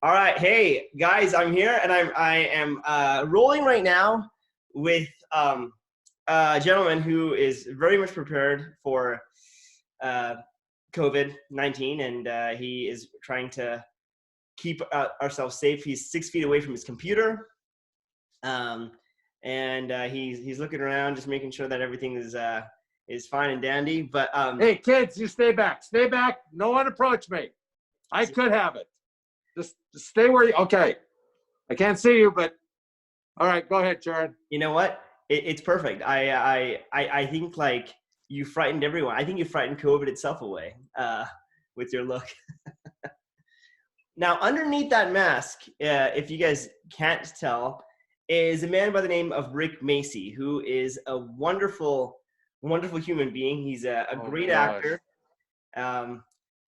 All right, hey guys, I'm here, and I am rolling right now with a gentleman who is very much prepared for uh, COVID-19, and he is trying to keep ourselves safe. He's 6 feet away from his computer, um, and he's looking around, just making sure that everything is fine and dandy. But hey, kids, you stay back. Stay back. No one approach me. I could have it. Just stay where you. Okay, I can't see you, but all right, go ahead, Charan. you know what? It's perfect. I think like you frightened everyone. I think you frightened COVID itself away with your look. Now, underneath that mask, if you guys can't tell, is a man by the name of Rick Macy, who is a wonderful, wonderful human being. He's a great actor.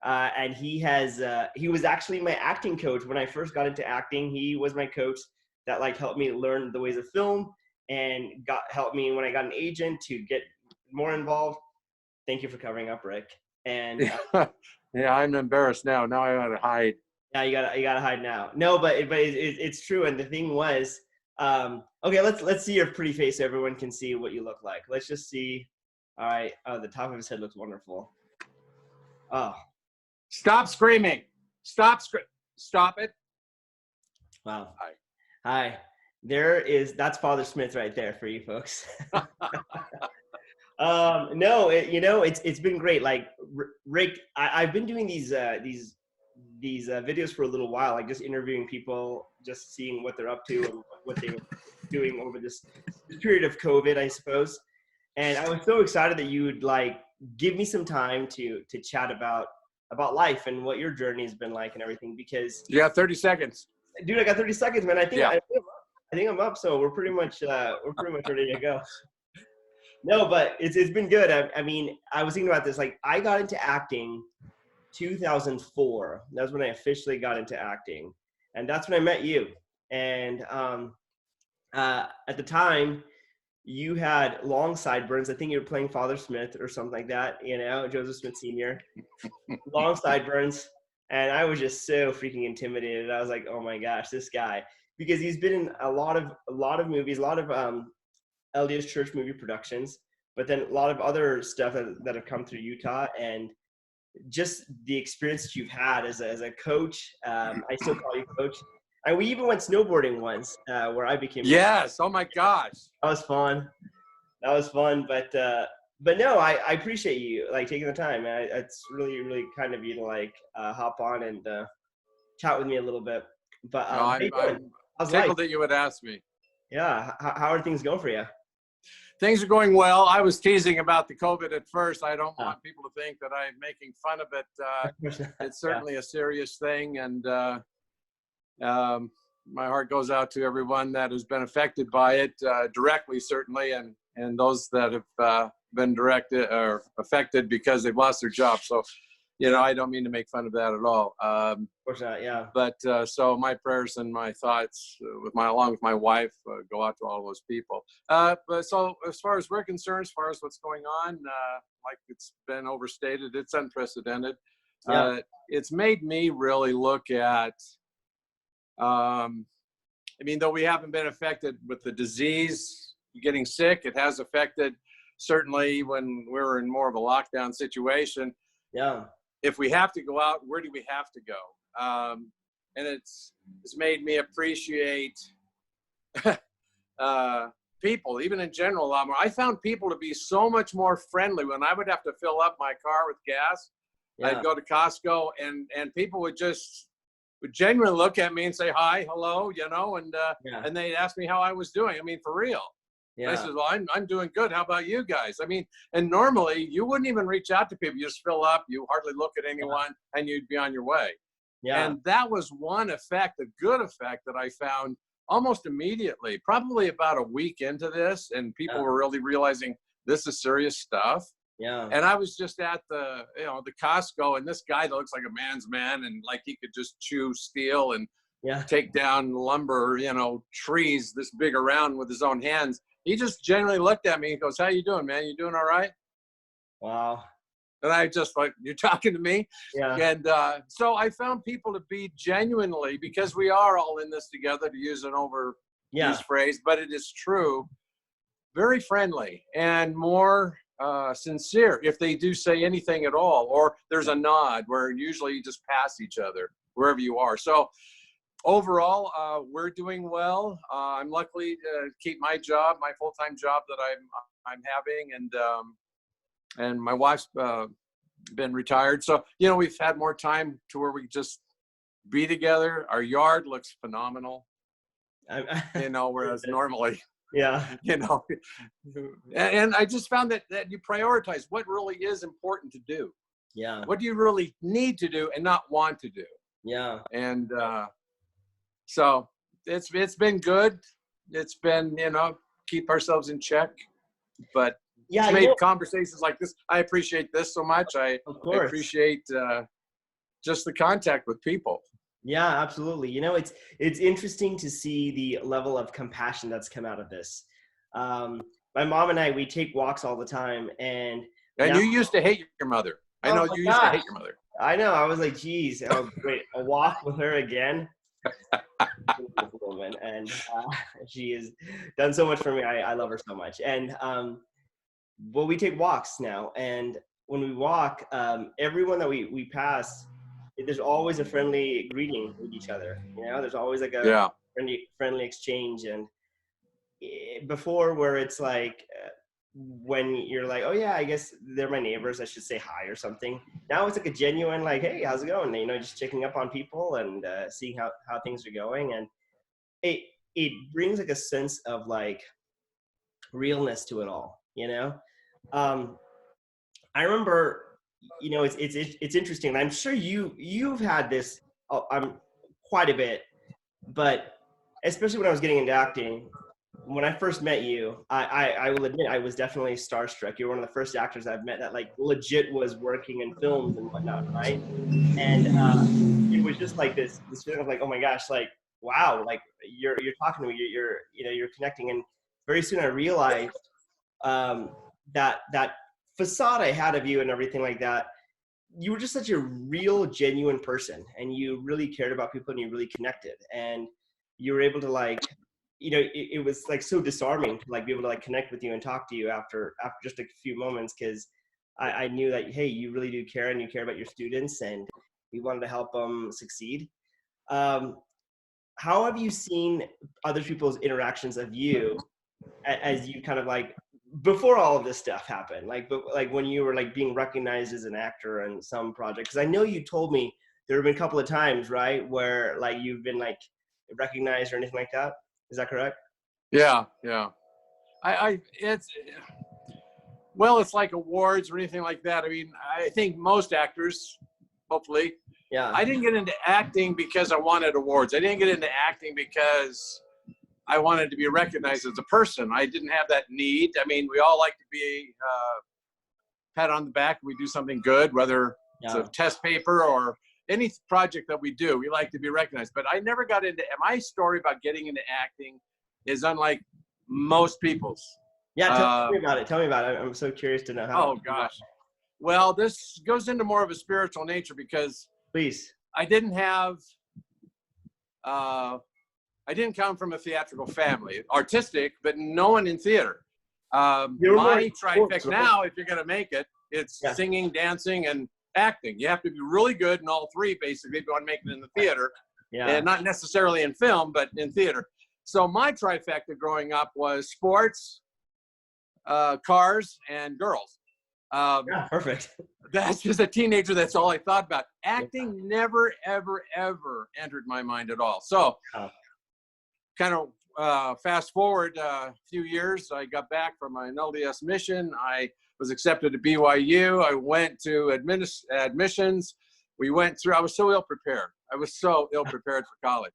And he was actually my acting coach when I first got into acting. He was my coach that like helped me learn the ways of film and helped me when I got an agent to get more involved. Thank you for covering up, Rick. And yeah, I'm embarrassed now. Now I gotta hide. yeah, you gotta hide now. No, but it's true. And the thing was, okay, let's see your pretty face so everyone can see what you look like. Let's just see. All right. Oh, the top of his head looks wonderful. Oh. Stop screaming. Stop it. Wow. Hi. That's Father Smith right there for you folks. No, it's been great. Like Rick, I've been doing these videos for a little while, like just interviewing people, just seeing what they're up to and what they were doing over this period of COVID, I suppose. And I was so excited that you would like give me some time to chat about life and what your journey has been like and everything, because you got 30 seconds. Dude, I got 30 seconds, man. I think I'm up, so we're pretty much ready to go. No, but it's been good. I mean, I was thinking about this. Like, I got into acting 2004. That was when I officially got into acting, and that's when I met you. And at the time, you had long sideburns. I think you were playing Father Smith or something like that, Joseph Smith Sr. Long sideburns. And I was just so freaking intimidated. I was like, oh my gosh, this guy. Because he's been in a lot of movies, a lot of LDS Church movie productions, but then a lot of other stuff that have come through Utah. And just the experience that you've had as a coach. I still call you coach. And we even went snowboarding once, where I became. Yes. Oh my gosh. That was fun. But no, I appreciate you like taking the time, man. It's really, really kind of you to like hop on and chat with me a little bit. But I'm tickled that you would ask me. Yeah. How are things going for you? Things are going well. I was teasing about the COVID at first. I don't want people to think that I'm making fun of it. It's certainly a serious thing, and my heart goes out to everyone that has been affected by it directly, certainly, and those that have been affected because they've lost their job. So, I don't mean to make fun of that at all. Of course not, yeah. But so my prayers and my thoughts, along with my wife, go out to all those people. But so as far as we're concerned, as far as what's going on, like it's been overstated, it's unprecedented. Yeah. It's made me really look at. I mean, though we haven't been affected with the disease, getting sick, it has affected certainly when we're in more of a lockdown situation. Yeah. If we have to go out, where do we have to go? And it's made me appreciate people, even in general, a lot more. I found people to be so much more friendly when I would have to fill up my car with gas. Yeah. I'd go to Costco and people would genuinely look at me and say hi, hello, and they'd ask me how I was doing. I mean, for real. Yeah. I said, well, I'm doing good. How about you guys? I mean, and normally you wouldn't even reach out to people. You just fill up, you hardly look at anyone, and you'd be on your way. Yeah. And that was one effect, a good effect that I found almost immediately, probably about a week into this, and people were really realizing this is serious stuff. Yeah. And I was just at the Costco, and this guy that looks like a man's man, and like he could just chew steel and take down lumber, trees this big around with his own hands. He just generally looked at me and goes, how you doing, man? You doing all right? Wow. And I just like, you're talking to me? Yeah. And so I found people to be genuinely, because we are all in this together, to use an overused phrase, but it is true, very friendly and more sincere if they do say anything at all, or there's a nod where usually you just pass each other wherever you are. So overall, we're doing well. I'm lucky to keep my job, my full-time job that I'm having, and my wife's been retired. So, you know, we've had more time to where we just be together. Our yard looks phenomenal, you know, whereas normally, you know, and I just found that you prioritize what really is important to do. Yeah. What do you really need to do and not want to do? Yeah. And so it's been good. It's been, you know, keep ourselves in check, but yeah, it's made conversations like this. I appreciate this so much. I appreciate just the contact with people. Yeah, absolutely. You know, it's interesting to see the level of compassion that's come out of this. My mom and I, we take walks all the time, and you used to hate your mother. I know you used to hate your mother. I know. I was like, geez, wait, a walk with her again? Woman, and she has done so much for me. I love her so much. And well, we take walks now, and when we walk, everyone that we pass, there's always a friendly greeting with each other. You know, there's always like a friendly exchange. And before, where it's like when you're like, oh yeah, I guess they're my neighbors, I should say hi or something. Now it's like a genuine like, hey, how's it going? You know, just checking up on people and seeing how things are going. And it brings like a sense of like realness to it all, you know. I remember, you know, it's interesting, and I'm sure you've had this quite a bit, but especially when I was getting into acting, when I first met you, I will admit I was definitely starstruck. You're one of the first actors I've met that like legit was working in films and whatnot, right? And it was just like this feeling of like, oh my gosh, like wow, like you're talking to me, you're connecting. And very soon I realized that facade I had of you and everything like that, you were just such a real, genuine person, and you really cared about people, and you really connected, and you were able to like, you know, it was like so disarming to like be able to like connect with you and talk to you after just a few moments, because I knew that, hey, you really do care, and you care about your students, and we wanted to help them succeed. How have you seen other people's interactions of you as you kind of like, before all of this stuff happened, like when you were like being recognized as an actor in some project? Because I know you told me there have been a couple of times, right, where like you've been like recognized or anything like that. Is that correct? Yeah. It's like awards or anything like that. I mean, I think most actors, hopefully. Yeah. I didn't get into acting because I wanted awards. I didn't get into acting because I wanted to be recognized as a person. I didn't have that need. I mean, we all like to be pat on the back when we do something good, whether it's a test paper or any project that we do. We like to be recognized. But I never got into, my story about getting into acting is unlike most people's. Yeah, tell me about it. Tell me about it. I'm so curious to know how. Oh gosh. Well, this goes into more of a spiritual nature, because please, I didn't have I didn't come from a theatrical family, artistic, but no one in theater. My trifecta now, if you're going to make it, it's singing, dancing, and acting. You have to be really good in all three, basically, if you want to make it in the theater. And not necessarily in film, but in theater. So my trifecta growing up was sports, cars, and girls. Perfect. That's just a teenager. That's all I thought about. Acting never, ever, ever entered my mind at all. So kind of fast forward a few years, I got back from an LDS mission. I was accepted to BYU. I went to admissions. We went through, I was so ill prepared. I was so ill prepared for college.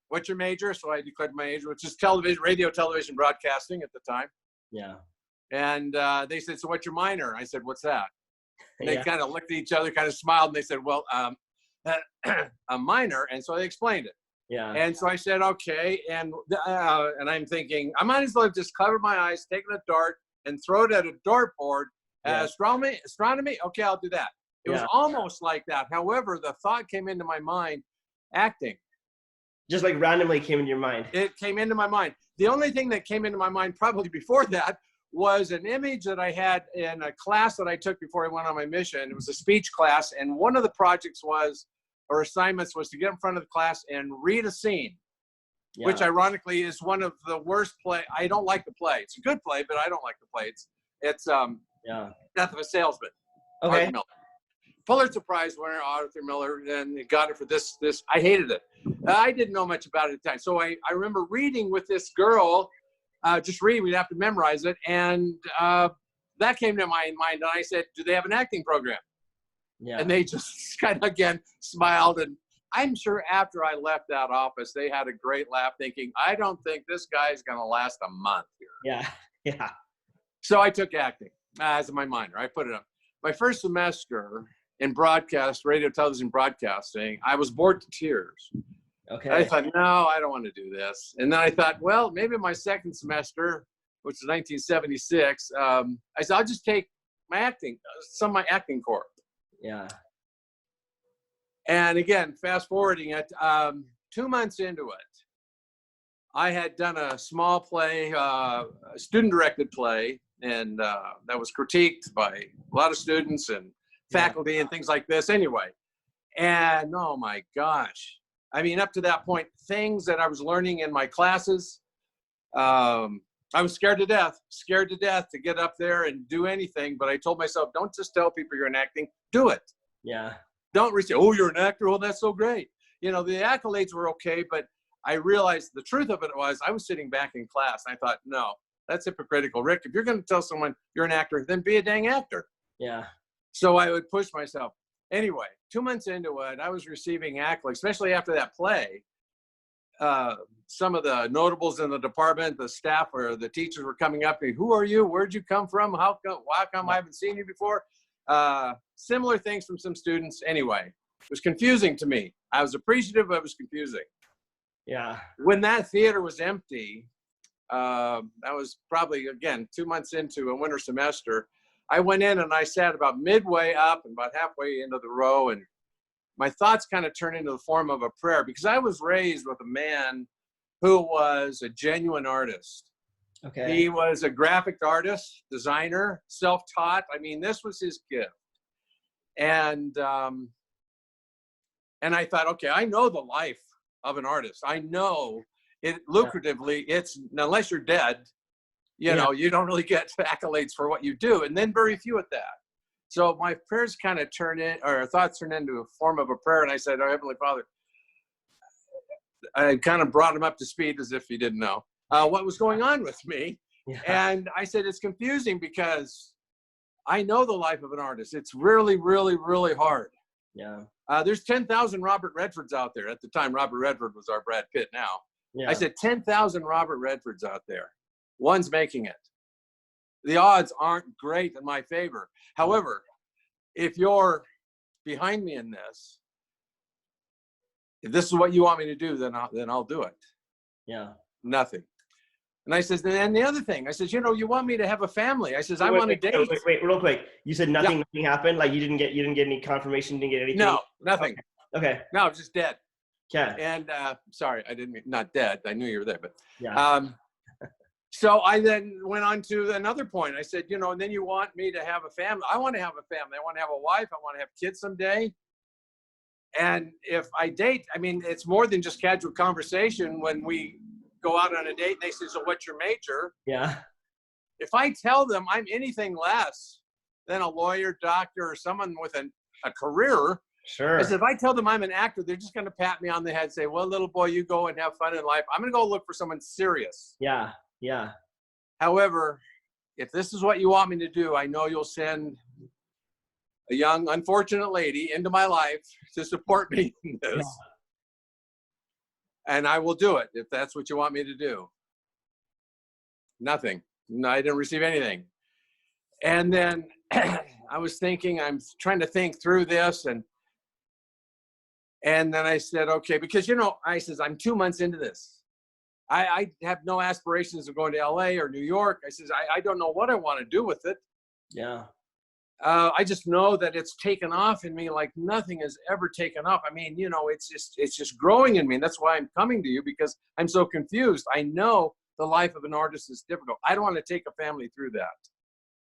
What's your major? So I declared my major, which is radio, television, broadcasting at the time. Yeah. And they said, so what's your minor? I said, what's that? And they kind of looked at each other, kind of smiled, and they said, well, a minor. And so they explained it. Yeah. And so I said, okay. And I'm thinking, I might as well have just covered my eyes, taken a dart, and throw it at a dartboard Astronomy. Okay, I'll do that. It was almost like that. However, the thought came into my mind, acting. Just like randomly came into your mind. It came into my mind. The only thing that came into my mind probably before that was an image that I had in a class that I took before I went on my mission. It was a speech class, and one of the projects or assignments was to get in front of the class and read a scene, which ironically is one of the worst play. I don't like the play. It's a good play, but I don't like the play. It's Death of a Salesman. Okay. Arthur Miller. Pulitzer Prize winner Arthur Miller, and he got it for this. I hated it. I didn't know much about it at the time. So I remember reading with this girl, just reading, we'd have to memorize it. And that came to my mind. And I said, do they have an acting program? Yeah. And they just kind of, again, smiled. And I'm sure after I left that office, they had a great laugh thinking, I don't think this guy's going to last a month here. Yeah. So I took acting as my minor. I put it up. My first semester in broadcast, radio, television broadcasting, I was bored to tears. Okay. I thought, no, I don't want to do this. And then I thought, well, maybe my second semester, which was 1976, I said, I'll just take some of my acting course. Yeah. And again, fast forwarding it, 2 months into it, I had done a small play, a student-directed play, and that was critiqued by a lot of students and faculty and things like this anyway. And oh my gosh, I mean, up to that point, things that I was learning in my classes, I was scared to death to get up there and do anything. But I told myself, don't just tell people you're in acting, do it. Yeah. Don't say, oh, you're an actor. Oh, that's so great. You know, the accolades were okay, but I realized the truth of it was I was sitting back in class and I thought, no, that's hypocritical. Rick, if you're going to tell someone you're an actor, then be a dang actor. Yeah. So I would push myself. Anyway, 2 months into it, I was receiving accolades, especially after that play. Some of the notables in the department, the staff or the teachers were coming up to me. Who are you? Where'd you come from? Why come I haven't seen you before? Similar things from some students. Anyway, it was confusing to me. I was appreciative, but it was confusing. Yeah. When that theater was empty, that was probably, again, 2 months into a winter semester. I went in and I sat about midway up and about halfway into the row, and my thoughts kind of turned into the form of a prayer because I was raised with a man who was a genuine artist. Okay. He was a graphic artist, designer, self-taught. I mean, this was his gift. And I thought, okay, I know the life of an artist. I know it lucratively, unless you're dead, you know, you don't really get accolades for what you do, and then very few at that. So my prayers kind of thoughts turned into a form of a prayer, and I said, oh, Heavenly Father, I kind of brought him up to speed as if he didn't know what was going on with me. Yeah. And I said, it's confusing because I know the life of an artist. It's really, really, really hard. Yeah. There's 10,000 Robert Redfords out there. At the time, Robert Redford was our Brad Pitt now. Yeah. I said, 10,000 Robert Redfords out there. One's making it. The odds aren't great in my favor. However, if you're behind me in this, if this is what you want me to do, then I'll do it. Yeah. Nothing. And I says, and the other thing, I says, you know, you want me to have a family. I says, I want to date. Wait, real quick. You said nothing happened? Like you didn't get any confirmation, didn't get anything? No, nothing. Okay. No, just dead. Yeah. And sorry, I didn't mean, not dead. I knew you were there, but yeah. So I then went on to another point. I said, you know, and then you want me to have a family. I want to have a family. I want to have a wife. I want to have kids someday. And if I date, I mean, it's more than just casual conversation when we go out on a date and they say, so what's your major? Yeah. If I tell them I'm anything less than a lawyer, doctor, or someone with a career, sure. I said, if I tell them I'm an actor, they're just going to pat me on the head and say, well, little boy, you go and have fun in life. I'm going to go look for someone serious. Yeah. Yeah. However, if this is what you want me to do, I know you'll send a young, unfortunate lady into my life to support me in this. Yeah. And I will do it if that's what you want me to do. Nothing. No, I didn't receive anything. And then I was thinking, I'm trying to think through this. And then I said, okay, because, you know, I says, I'm 2 months into this. I have no aspirations of going to LA or New York. I says, I don't know what I want to do with it. Yeah. I just know that it's taken off in me like nothing has ever taken off. I mean, it's just growing in me. And that's why I'm coming to you, because I'm so confused. I know the life of an artist is difficult. I don't want to take a family through that.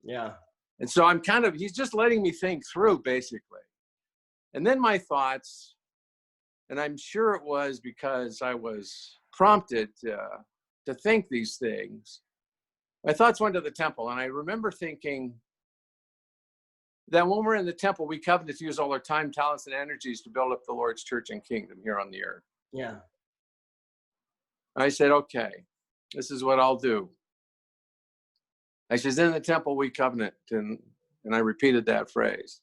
Yeah. And so he's just letting me think through, basically. And then my thoughts, and I'm sure it was because I was prompted to think these things. My thoughts went to the temple, and I remember thinking that when we're in the temple, we covenant to use all our time, talents, and energies to build up the Lord's church and kingdom here on the earth. Yeah. I said, okay, this is what I'll do. I says, in the temple, we covenant, and I repeated that phrase,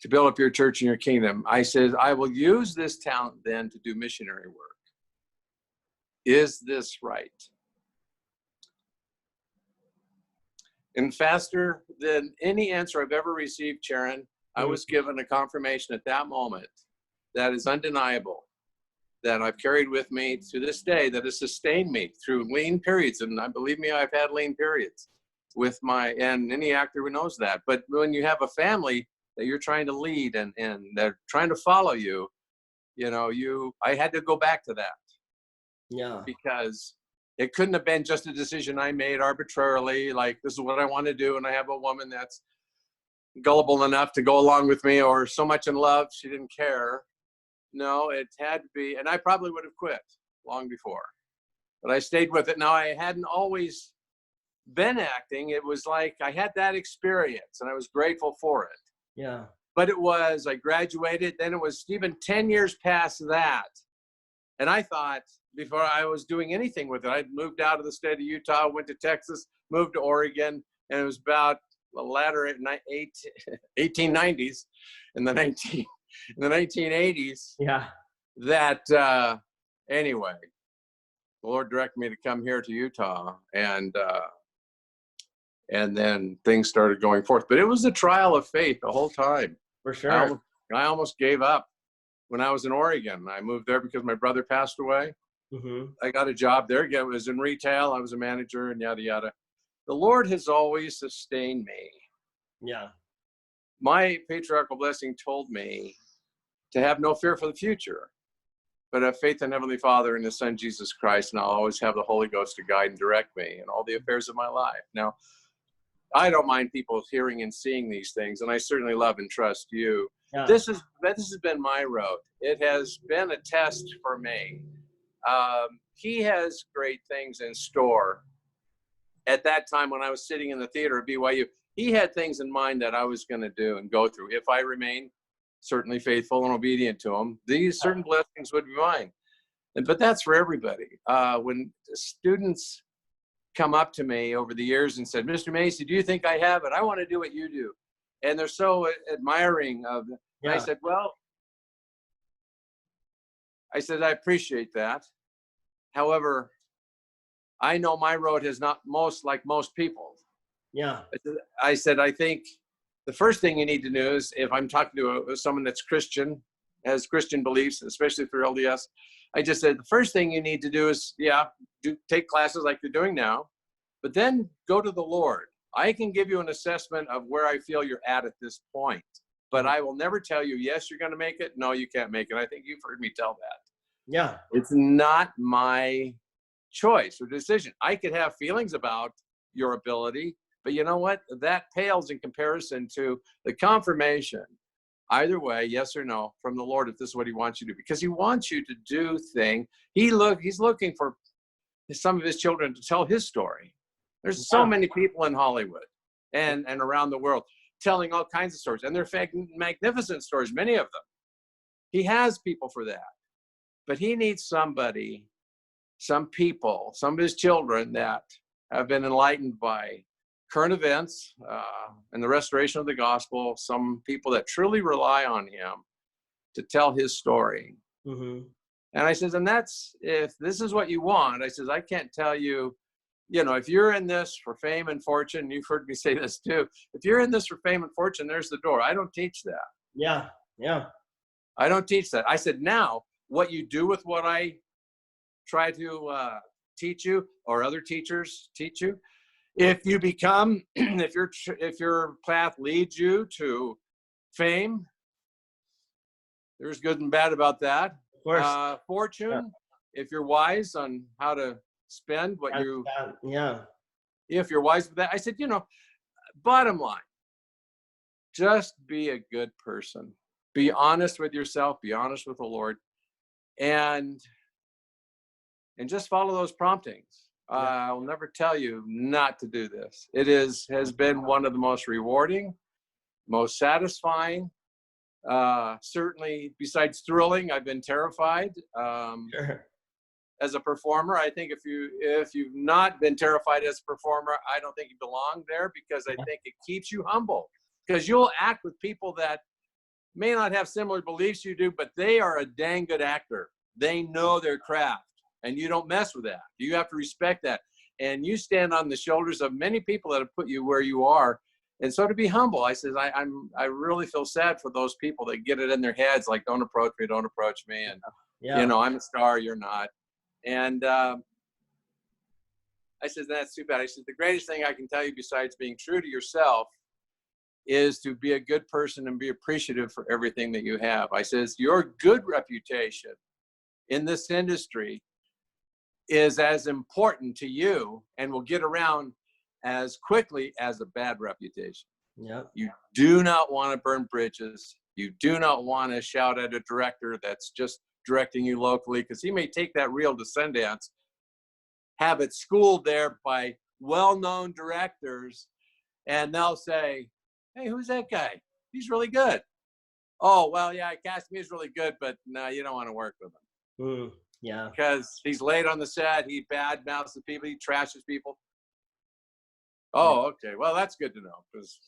to build up your church and your kingdom. I said, I will use this talent then to do missionary work. Is this right? And faster than any answer I've ever received, Charan, I was given a confirmation at that moment that is undeniable, that I've carried with me to this day, that has sustained me through lean periods. And believe me, I've had lean periods and any actor who knows that. But when you have a family that you're trying to lead and they're trying to follow you, I had to go back to that. Yeah. Because it couldn't have been just a decision I made arbitrarily, like this is what I want to do, and I have a woman that's gullible enough to go along with me, or so much in love she didn't care. No, it had to be, and I probably would have quit long before, but I stayed with it. Now, I hadn't always been acting. It was like I had that experience, and I was grateful for it. Yeah. But I graduated, then it was even 10 years past that, and I thought, before I was doing anything with it, I'd moved out of the state of Utah, went to Texas, moved to Oregon, and it was about the latter 1890s, in the 1980s. Yeah. That anyway, the Lord directed me to come here to Utah, and then things started going forth. But it was a trial of faith the whole time. For sure. I almost gave up when I was in Oregon. I moved there because my brother passed away. Mm-hmm. I got a job there. Again, it was in retail. I was a manager and yada, yada. The Lord has always sustained me. Yeah. My patriarchal blessing told me to have no fear for the future, but have faith in Heavenly Father and His Son, Jesus Christ. And I'll always have the Holy Ghost to guide and direct me in all the affairs of my life. Now, I don't mind people hearing and seeing these things, and I certainly love and trust you. Yeah. This has been my road. It has been a test for me. He has great things in store. At that time, when I was sitting in the theater at BYU, he had things in mind that I was going to do and go through. If I remain certainly faithful and obedient to him, these certain blessings would be mine. But that's for everybody. When students come up to me over the years and said, Mr. Macy, do you think I have it? I want to do what you do. And they're so admiring of it. Yeah. I said, well, I appreciate that. However, I know my road is not like most people. Yeah. I said, I think the first thing you need to do is, if I'm talking to someone that's Christian, has Christian beliefs, especially through LDS, I just said, the first thing you need to do is, take classes like you're doing now, but then go to the Lord. I can give you an assessment of where I feel you're at this point, but I will never tell you, yes, you're going to make it. No, you can't make it. I think you've heard me tell that. Yeah. It's not my choice or decision. I could have feelings about your ability, but you know what? That pales in comparison to the confirmation, either way, yes or no, from the Lord, if this is what He wants you to do, because He wants you to do things. He's looking for some of His children to tell His story. There's so many people in Hollywood and around the world telling all kinds of stories, and they're magnificent stories, many of them. He has people for that, but He needs somebody, some people, some of His children that have been enlightened by current events and the restoration of the gospel, some people that truly rely on Him to tell His story. Mm-hmm. And I says, and that's, if this is what you want, I says, I can't tell you, if you're in this for fame and fortune, you've heard me say this too, if you're in this for fame and fortune, there's the door. I don't teach that. Yeah. Yeah. I don't teach that. I said, now what you do with what I try to teach you, or other teachers teach you, if you become, if your path leads you to fame, there's good and bad about that. Of course. Fortune, if you're wise on how to spend what you, if you're wise with that. I said, bottom line, just be a good person. Be honest with yourself, be honest with the Lord, and just follow those promptings. I'll never tell you not to do this. It has been one of the most rewarding, most satisfying, certainly besides thrilling. I've been terrified. As a performer, I think if you've not been terrified as a performer, I don't think you belong there, because I think it keeps you humble, because you'll act with people that may not have similar beliefs you do, but they are a dang good actor. They know their craft, and you don't mess with that. You have to respect that. And you stand on the shoulders of many people that have put you where you are. And so to be humble, I says, I really feel sad for those people that get it in their heads, like, don't approach me. And, I'm a star, you're not. And I said, that's too bad. I said, the greatest thing I can tell you besides being true to yourself is to be a good person and be appreciative for everything that you have. I says, your good reputation in this industry is as important to you and will get around as quickly as a bad reputation. You do not want to burn bridges. You do not want to shout at a director that's just directing you locally, because he may take that reel to Sundance, have it schooled there by well-known directors, and they'll say, hey, who's that guy? He's really good. Oh, well, yeah, cast me is really good, but no, you don't want to work with him. Because he's late on the set, he bad mouths the people, he trashes people. Oh, okay, well, that's good to know, because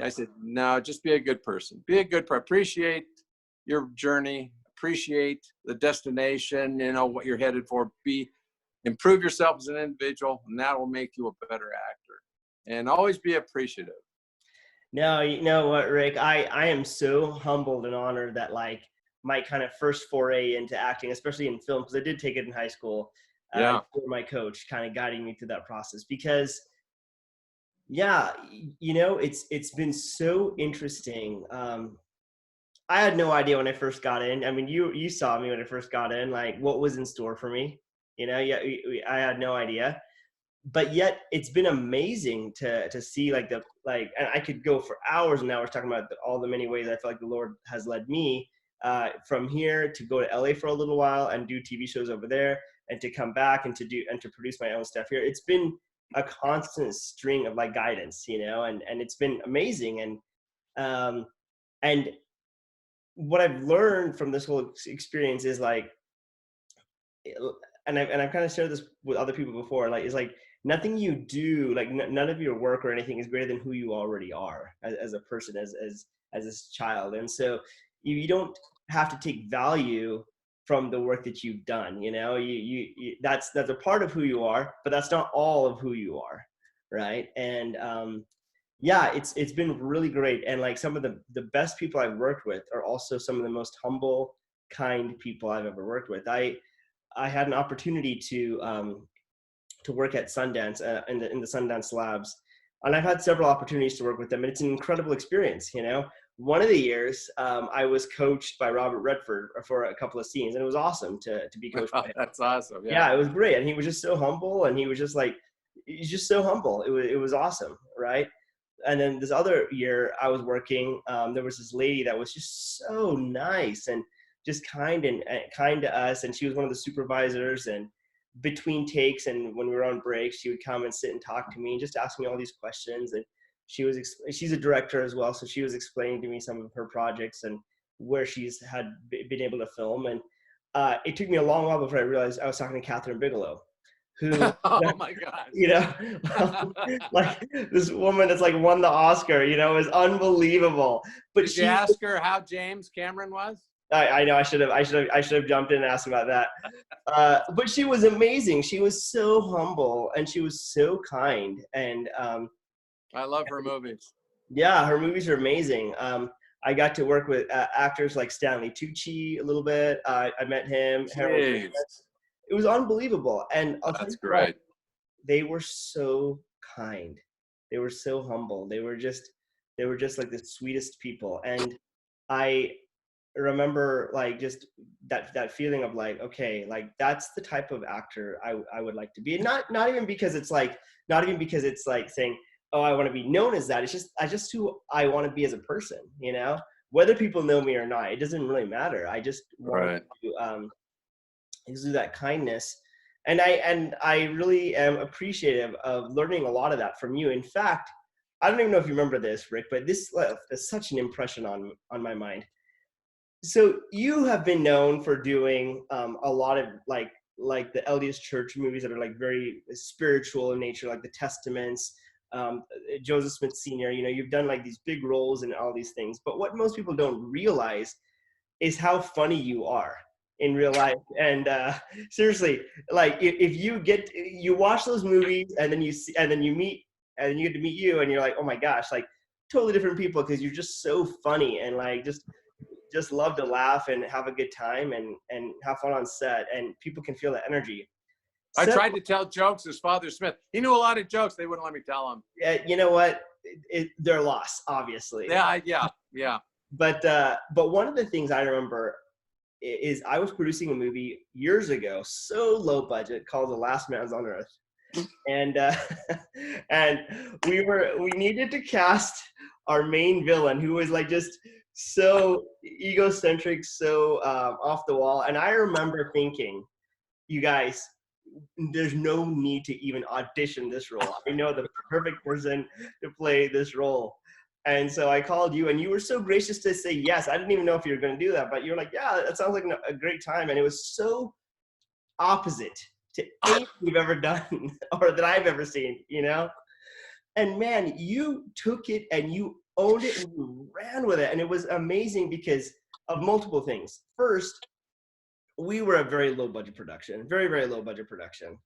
I said, no, just be a good person. Be a good person. Appreciate your journey. Appreciate the destination, what you're headed for. Improve yourself as an individual, and that will make you a better actor. And always be appreciative. No, you know what, Rick? I am so humbled and honored that, like, my kind of first foray into acting, especially in film, because I did take it in high school. My coach kind of guiding me through that process, because it's been so interesting. I had no idea when I first got in. I mean, you saw me when I first got in, like, what was in store for me. I had no idea. But yet it's been amazing to see, and I could go for hours and hours talking about all the many ways I feel like the Lord has led me from here to go to LA for a little while and do TV shows over there, and to come back and to produce my own stuff here. It's been a constant string of, like, guidance, and it's been amazing. And what I've learned from this whole experience is, like, and I've kind of shared this with other people before, like, is like, nothing you do, like, none of your work or anything is greater than who you already are as a person, as a child. And so you don't have to take value from the work that you've done. That's a part of who you are, but that's not all of who you are, right? And it's been really great. And, like, some of the best people I've worked with are also some of the most humble, kind people I've ever worked with. I had an opportunity to work at Sundance in the Sundance Labs, and I've had several opportunities to work with them, and it's an incredible experience. One of the years I was coached by Robert Redford for a couple of scenes, and it was awesome to be coached by him. That's awesome. Yeah, it was great, and he was just so humble, and he was just like, he's just so humble. It was awesome, right? And then this other year I was working, there was this lady that was just so nice and just kind to us, and she was one of the supervisors. And between takes and when we were on break, she would come and sit and talk to me and just ask me all these questions. And she's a director as well, so she was explaining to me some of her projects and where she's had been able to film. And it took me a long while before I realized I was talking to Catherine Bigelow, who oh my God, like, this woman that's, like, won the Oscar, is unbelievable. But did you ask her how James Cameron was? I know I should have jumped in and asked about that. But she was amazing. She was so humble and she was so kind. And I love her movies. Yeah, her movies are amazing. I got to work with actors like Stanley Tucci a little bit. I met him. Harold. It was unbelievable. And that's great. They were so kind. They were so humble. They were just like the sweetest people. And I remember like just that feeling of like, okay, like that's the type of actor I would like to be. And not even because it's like saying, oh, I want to be known as that. It's just who I want to be as a person, you know, whether people know me or not, it doesn't really matter. I just want to exude that kindness. And I really am appreciative of learning a lot of that from you. In fact, I don't even know if you remember this, Rick, but this left such an impression on my mind. So you have been known for doing a lot of like the LDS Church movies that are like very spiritual in nature, like the Testaments, Joseph Smith Sr. You know, you've done like these big roles in all these things. But what most people don't realize is how funny you are in real life. And seriously, like if you watch those movies and then you see, and then you get to meet you, and you're like, oh my gosh, like totally different people, because you're just so funny and like just love to laugh and have a good time and have fun on set, and people can feel that energy. I tried to tell jokes as Father Smith. He knew a lot of jokes. They wouldn't let me tell them. Yeah, you know what? They're lost, obviously. Yeah. But one of the things I remember is I was producing a movie years ago, so low budget, called The Last Man's on Earth. And and we needed to cast our main villain, who was like just so egocentric, so off the wall. And I remember thinking, you guys, there's no need to even audition this role. I know the perfect person to play this role. And so I called you, and you were so gracious to say yes. I didn't even know if you were going to do that, but you're like, yeah, that sounds like a great time. And it was so opposite to anything you've ever done or that I've ever seen, you know? And man, you took it and you owned it and you ran with it. And it was amazing because of multiple things. First, we were a very low budget production, very, very low budget production.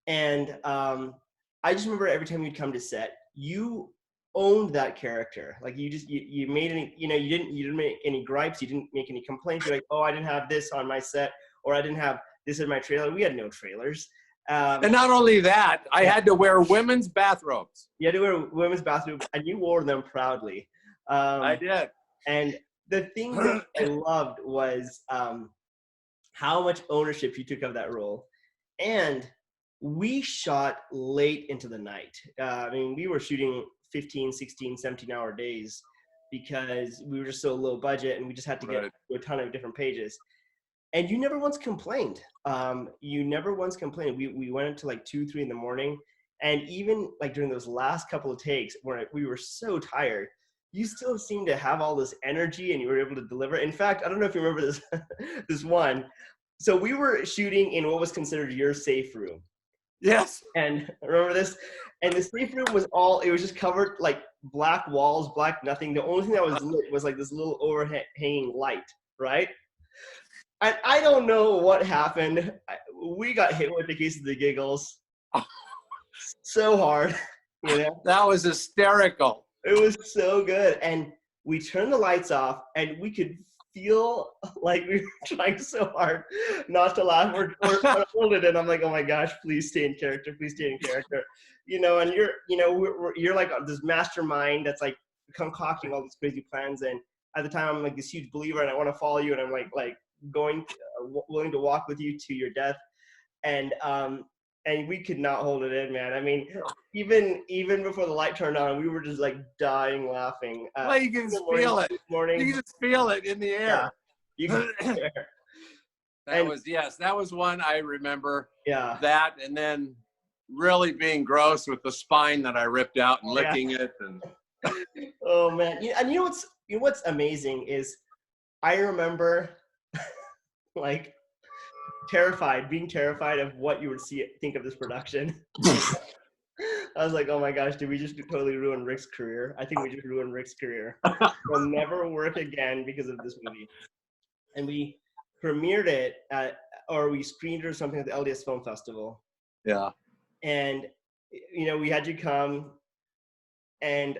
And I just remember every time you'd come to set, you owned that character. Like you made any, you know, you didn't make any gripes. You didn't make any complaints. You're like, oh, I didn't have this on my set, or I didn't have this in my trailer. We had no trailers. And not only that, I had to wear women's bathrobes. You had to wear women's bathrobes, and you wore them proudly. I did. And the thing that I loved was how much ownership you took of that role. And we shot late into the night. I mean, we were shooting 15, 16, 17-hour days because we were just so low budget, and we just had to get to a ton of different pages. And you never once complained. You never once complained. We went into like 2, 3 in the morning. And even like during those last couple of takes where we were so tired, you still seemed to have all this energy, and you were able to deliver. In fact, I don't know if you remember this, this one. So we were shooting in what was considered your safe room. Yes. And remember this? And the safe room was it was just covered like black walls, black nothing. The only thing that was lit was like this little overhanging light, right? And I don't know what happened. We got hit with the case of the giggles so hard, you know? That was hysterical. It was so good. And we turned the lights off, and we could feel like we were trying so hard not to laugh. We're holding it, and I'm like, oh my gosh, please stay in character. Please stay in character. You know, and you're like this mastermind that's like concocting all these crazy plans. And at the time, I'm like this huge believer, and I want to follow you, and I'm like going willing to walk with you to your death. And we could not hold it in, man. I mean, even before the light turned on, we were just like dying laughing. Well, you can just feel it. You can just feel it in the air. Yeah, you can that was one I remember. Yeah. That, and then really being gross with the spine that I ripped out and licking it. And oh man, and you know what's amazing is I remember like being terrified of what you would think of this production. I was like, oh my gosh, did we just totally ruin Rick's career? I think we just ruined Rick's career. He'll never work again because of this movie. And we premiered it we screened it or something at the LDS Film Festival. Yeah. And, you know, we had you come, and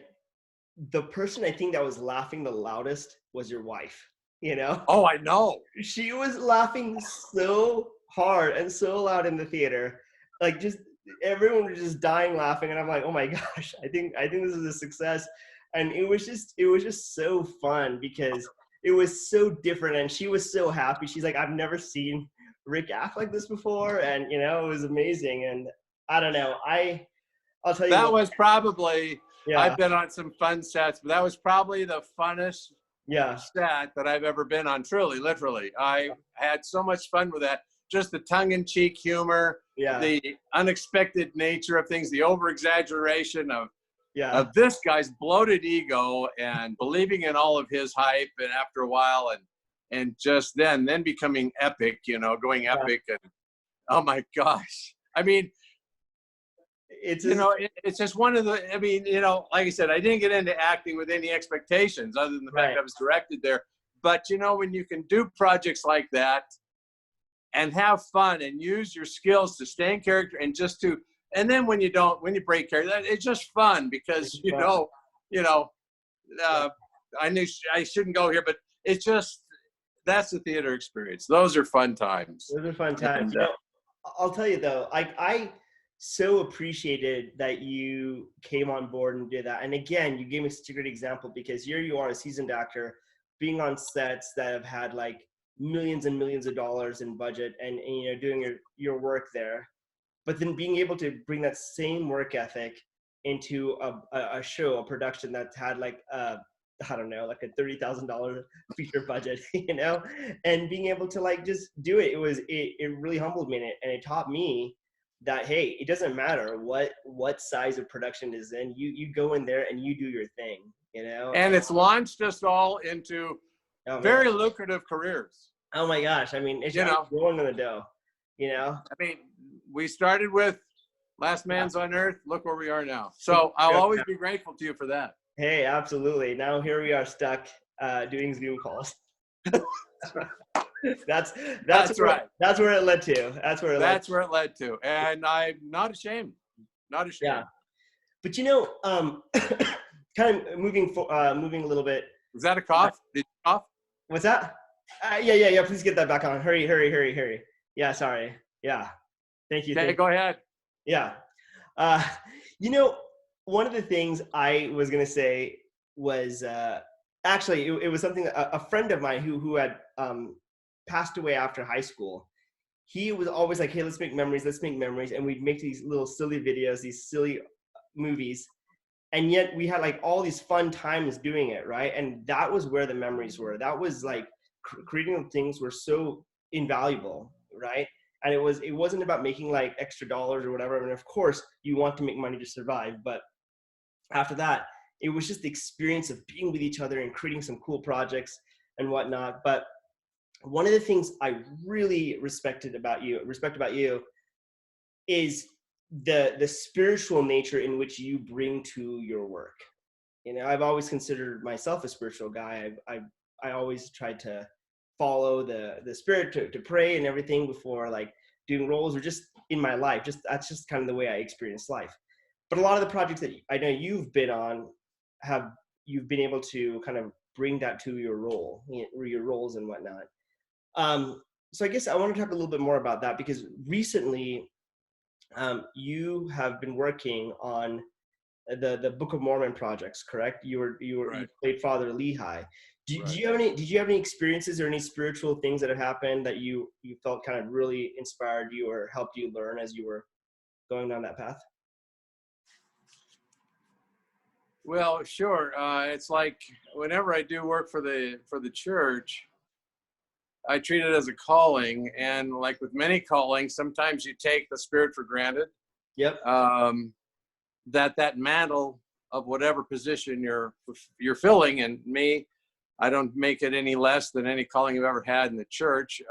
the person I think that was laughing the loudest was your wife, you know? Oh, I know. She was laughing so hard and so loud in the theater. Like, just everyone was just dying laughing, and I'm like, oh my gosh, I think this is a success. And it was just so fun because it was so different, and she was so happy. She's like, I've never seen Rick act like this before, and it was amazing. And I don't know, I'll tell you that what, was probably, yeah, I've been on some fun sets, but that was probably the funnest yeah, set that I've ever been on. Truly, literally, I had so much fun with that. Just the tongue-in-cheek humor, yeah, the unexpected nature of things, the over-exaggeration yeah, of this guy's bloated ego and believing in all of his hype, and after a while, and just then becoming epic, going yeah. epic, and oh my gosh, I mean, It's it's just one of the, I mean, like I said, I didn't get into acting with any expectations other than the fact right. I was directed there. But, when you can do projects like that and have fun and use your skills to stay in character and and then when you break character, it's just fun because, Fun. I knew I shouldn't go here, but it's just, that's the theater experience. Those are fun times. Those are fun times. And, I'll tell you though, I so appreciated that you came on board and did that. And again, you gave me such a great example because here you are, a seasoned actor, being on sets that have had like millions and millions of dollars in budget, and doing your work there, but then being able to bring that same work ethic into a show, a production that's had like I don't know, like a $30,000 feature budget, and being able to like just do it. It really humbled me, and it taught me that, hey, it doesn't matter what size of production is in, you go in there and you do your thing, and it's launched us all into very lucrative careers. Oh my gosh, I mean, it's just rolling in the dough, I mean, we started with Last Man's on Earth, look where we are now. So I'll always be grateful to you for that. Hey, absolutely. Now here we are stuck doing Zoom calls. That's right. That's where it led to. That's where it led to. And I'm not ashamed. Not ashamed. Yeah. But kind of moving a little bit. Was that a cough? Did you cough? What's that? Yeah. Please get that back on. Hurry. Yeah, sorry. Yeah. Thank you. Okay, go ahead. Yeah. One of the things I was going to say was actually, it was something a friend of mine who had passed away after high school. He was always like, hey, let's make memories. And we'd make these little silly videos, these silly movies. And yet we had like all these fun times doing it, right? And that was where the memories were. That was like creating things were so invaluable, right? And it wasn't about making like extra dollars or whatever. I mean, of course, you want to make money to survive, but after that, it was just the experience of being with each other and creating some cool projects and whatnot. But one of the things I really respect about you is the spiritual nature in which you bring to your work. I've always considered myself a spiritual guy. I always tried to follow the spirit, to pray and everything before like doing roles, or just in my life. That's just kind of the way I experience life. But a lot of the projects that I know you've been on, you've been able to kind of bring that to your role, or your roles and whatnot. So I guess I want to talk a little bit more about that, because recently you have been working on the Book of Mormon projects, correct? You played Father Lehi. Did you have any experiences or any spiritual things that have happened that you felt kind of really inspired you or helped you learn as you were going down that path? Well, sure. It's like whenever I do work for the church, I treat it as a calling, and like with many callings, sometimes you take the spirit for granted. Yep. That mantle of whatever position you're filling, and me, I don't make it any less than any calling I've ever had in the church.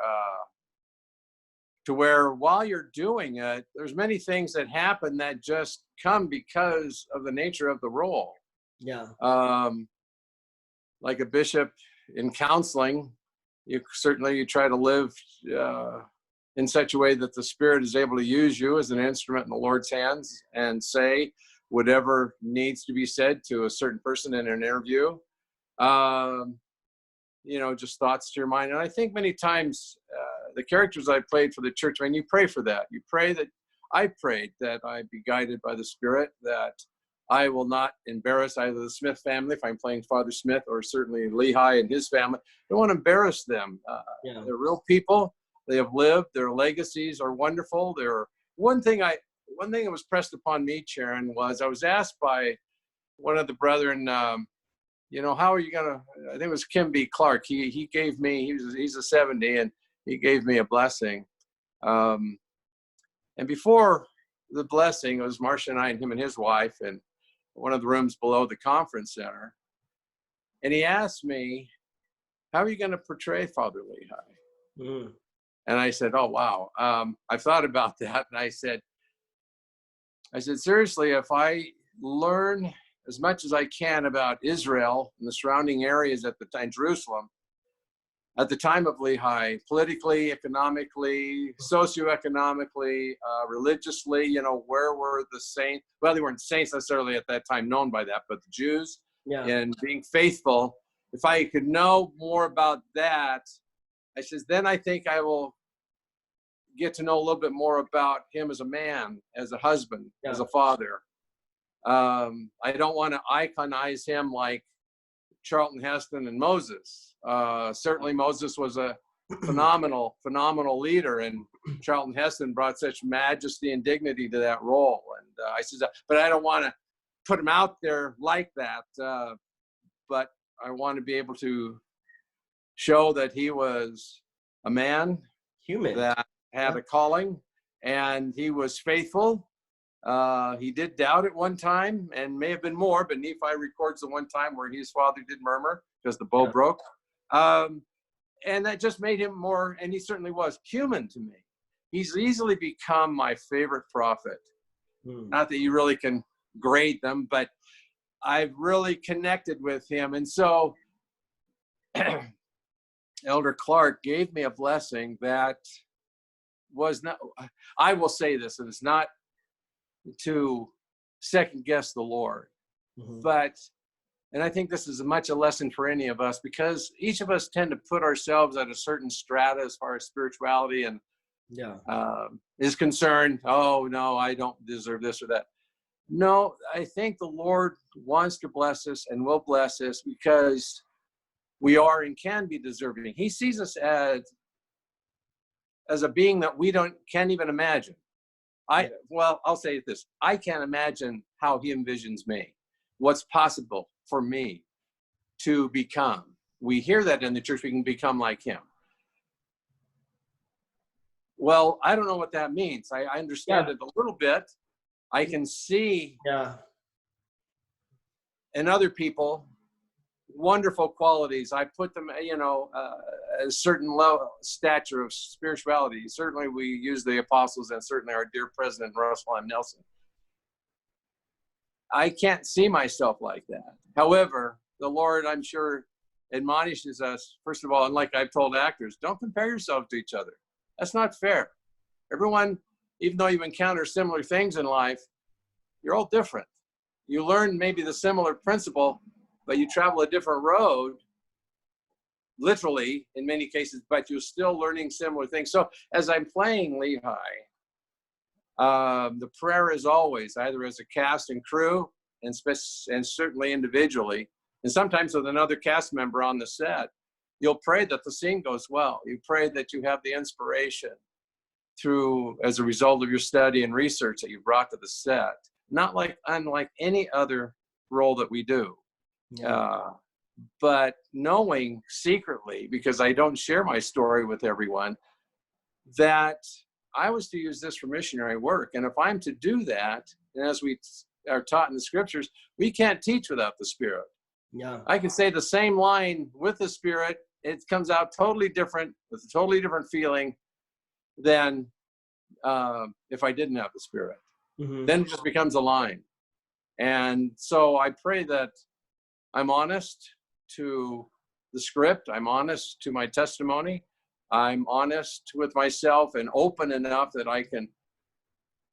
To where while you're doing it, there's many things that happen that just come because of the nature of the role. Yeah. Like a bishop in counseling, you try to live in such a way that the Spirit is able to use you as an instrument in the Lord's hands and say whatever needs to be said to a certain person in an interview. Just thoughts to your mind. And I think many times the characters I played for the church, you pray for that. You pray that I prayed that I be guided by the Spirit, that I will not embarrass either the Smith family if I'm playing Father Smith, or certainly Lehi and his family. I don't want to embarrass them. They're real people. They have lived. Their legacies are wonderful. One thing that was pressed upon me, Charan, was I was asked by one of the brethren, how are you gonna? I think it was Kim B. Clark. He gave me. He's a 70, and he gave me a blessing. And before the blessing, it was Marcia and I and him and his wife, and one of the rooms below the conference center. And he asked me, "How are you going to portray Father Lehi?" Mm. And I said, "Oh wow, I've thought about that." And I said, seriously, if I learn as much as I can about Israel and the surrounding areas at the time, Jerusalem, at the time of Lehi, politically, economically, socioeconomically, religiously, where were the saints? Well, they weren't saints necessarily at that time known by that, but the Jews, and being faithful. If I could know more about that, I says, then I think I will get to know a little bit more about him as a man, as a husband, as a father. I don't want to iconize him like Charlton Heston and Moses. Certainly Moses was a phenomenal leader, and Charlton Heston brought such majesty and dignity to that role. And I said, but I don't want to put him out there like that. But I want to be able to show that he was a man, human, that had a calling, and he was faithful. He did doubt at one time, and may have been more, but Nephi records the one time where his father did murmur because the bow broke. And that just made him more, and he certainly was, human to me. He's easily become my favorite prophet. Not that you really can grade them, but I've really connected with him. And so Elder Clark gave me a blessing that was not, I will say this, and it's not to second guess the Lord, but, and I think this is as much a lesson for any of us, because each of us tend to put ourselves at a certain strata as far as spirituality and is concerned. Oh no, I don't deserve this or that. No, I think the Lord wants to bless us and will bless us because we are and can be deserving. He sees us as a being that we can't even imagine. Well, I'll say this. I can't imagine how he envisions me, what's possible for me to become. We hear that in the church, we can become like him. Well, I don't know what that means. I understand it a little bit. I can see in other people wonderful qualities. I put them, a certain level, stature of spirituality. Certainly we use the apostles, and certainly our dear President Russell M. Nelson. I can't see myself like that. However, the Lord, I'm sure, admonishes us, first of all, and like I've told actors, don't compare yourself to each other. That's not fair. Everyone, even though you encounter similar things in life, you're all different. You learn maybe the similar principle, but you travel a different road, literally in many cases, but you're still learning similar things. So as I'm playing Lehi, the prayer is always either as a cast and crew, and certainly individually, and sometimes with another cast member on the set, you'll pray that the scene goes well. You pray that you have the inspiration as a result of your study and research that you brought to the set, unlike any other role that we do. But knowing secretly, because I don't share my story with everyone, that I was to use this for missionary work. And if I'm to do that, and as we are taught in the scriptures, we can't teach without the Spirit. I can say the same line with the Spirit. It comes out totally different, with a totally different feeling than if I didn't have the Spirit. Then it just becomes a line. And so I pray that I'm honest to the script. I'm honest to my testimony. I'm honest with myself and open enough that I can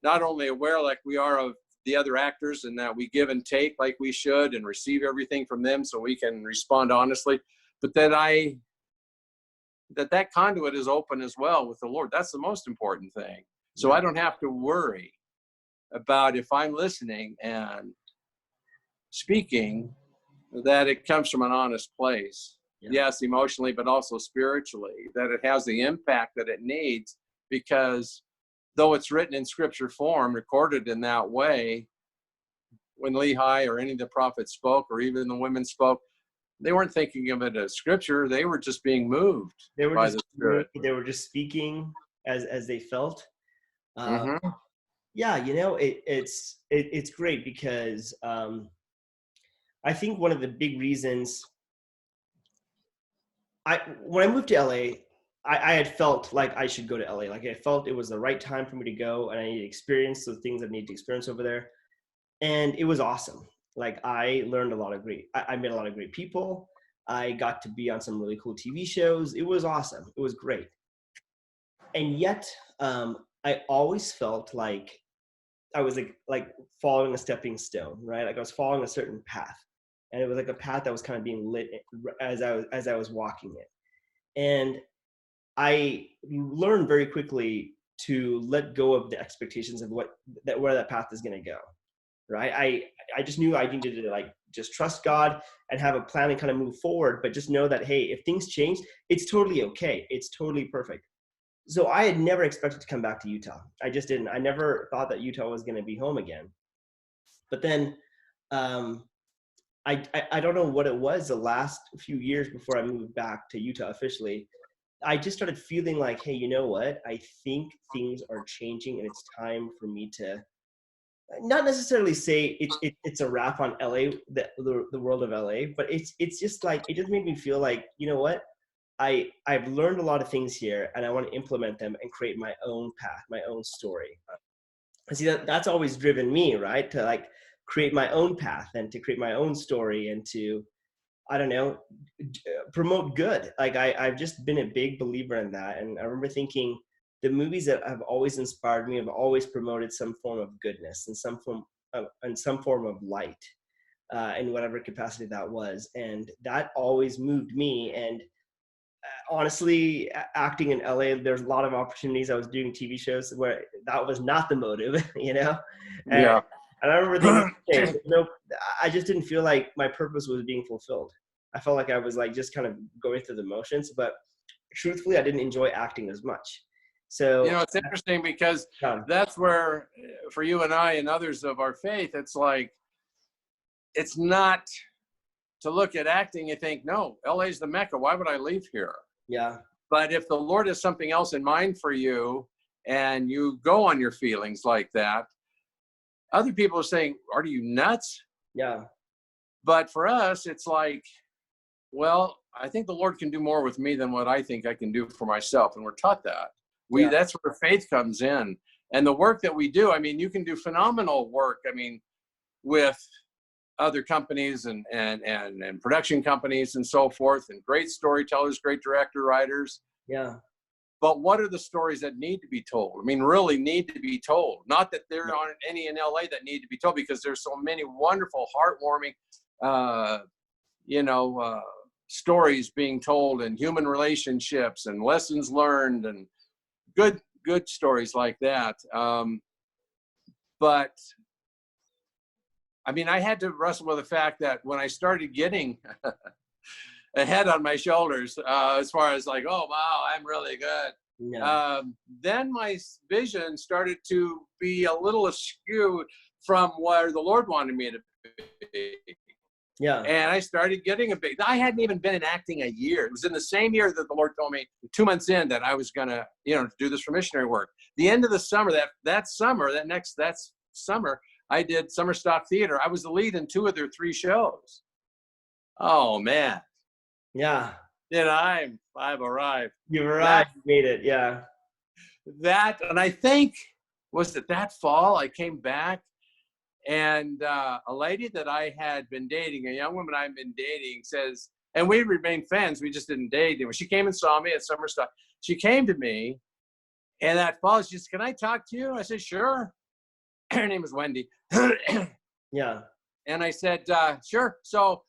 not only aware like we are of the other actors, and that we give and take like we should and receive everything from them so we can respond honestly, but that conduit is open as well with the Lord. That's the most important thing. So I don't have to worry about if I'm listening and speaking, that it comes from an honest place. Yeah. Yes, emotionally, but also spiritually, that it has the impact that it needs, because though it's written in scripture form, recorded in that way, when Lehi or any of the prophets spoke, or even the women spoke, they weren't thinking of it as scripture. They were just being moved by the Spirit. They were just speaking as they felt. Mm-hmm. Yeah, it's great because I think one of the big reasons when I moved to LA, I had felt like I should go to LA. Like I felt it was the right time for me to go, and I needed to experience the things I need to experience over there. And it was awesome. Like I learned I met a lot of great people. I got to be on some really cool TV shows. It was awesome. It was great. And yet, I always felt like I was like following a stepping stone, right? Like I was following a certain path, and it was like a path that was kind of being lit as I was walking it. And I learned very quickly to let go of the expectations of where that path is going to go, right? I just knew I needed to like just trust God and have a plan and kind of move forward, but just know that, hey, if things change, it's totally okay. It's totally perfect. So I had never expected to come back to Utah. I just didn't. I never thought that Utah was going to be home again. But then I don't know what it was the last few years before I moved back to Utah officially. I just started feeling like, hey, you know what? I think things are changing, and it's time for me to not necessarily say it's a wrap on LA, the world of LA, but it's just like, it just made me feel like, you know what? I've learned a lot of things here, and I want to implement them and create my own path, my own story. And see, that's always driven me, right? To like create my own path and to create my own story and to, I don't know, promote good. Like I've just been a big believer in that. And I remember thinking the movies that have always inspired me have always promoted some form of goodness and some form of light, in whatever capacity that was. And that always moved me. And honestly, acting in LA, there's a lot of opportunities. I was doing TV shows where that was not the motive, you know? Yeah. And I remember thinking, hey, I just didn't feel like my purpose was being fulfilled. I felt like I was like just kind of going through the motions, but truthfully, I didn't enjoy acting as much. So, it's interesting because that's where, for you and I and others of our faith, it's like, it's not to look at acting and think, no, LA's the Mecca. Why would I leave here? Yeah. But if the Lord has something else in mind for you and you go on your feelings like that, other people are saying, are you nuts? Yeah. But for us, it's like, well, I think the Lord can do more with me than what I think I can do for myself. And we're taught that. That's where faith comes in. And the work that we do, I mean, you can do phenomenal work, I mean, with other companies and production companies and so forth, and great storytellers, great director, writers. Yeah. But what are the stories that need to be told? I mean, really need to be told. Not that there aren't any in LA that need to be told, because there's so many wonderful, heartwarming, stories being told, and human relationships and lessons learned, and good stories like that. But I mean, I had to wrestle with the fact that when I started getting a head on my shoulders, as far as like, oh, wow, I'm really good. Yeah. Then my vision started to be a little askew from where the Lord wanted me to be. Yeah. And I started getting I hadn't even been in acting a year. It was in the same year that the Lord told me 2 months in that I was going to, do this for missionary work. The end of the summer, that summer, I did summer stock theater. I was the lead in 2 of their 3 shows. Oh man. Yeah. I've arrived. You've arrived. You made it. Yeah. And I think, was it that fall I came back, and a lady that I had been dating, a young woman I've been dating, says, and we remained friends, we just didn't date. When she came and saw me at summer stock, she came to me, and that fall, she said, can I talk to you? I said, sure. Her name is Wendy. Yeah. And I said, sure. So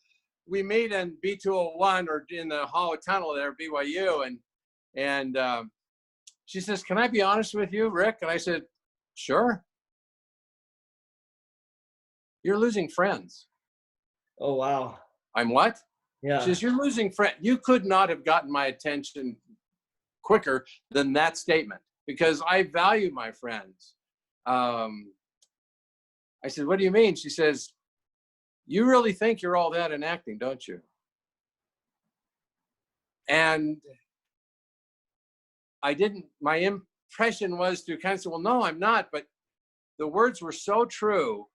we meet in B201, or in the Hollow Tunnel there, BYU. And She says, "Can I be honest with you, Rick?" And I said, "Sure." "You're losing friends." Oh, wow. "I'm what?" She Yeah. says, "You're losing friends." You could not have gotten my attention quicker than that statement, because I value my friends. I said, "What do you mean?" She says, "You really think you're all that in acting, don't you?" And my impression was to kind of say, "Well, no, I'm not." But the words were so true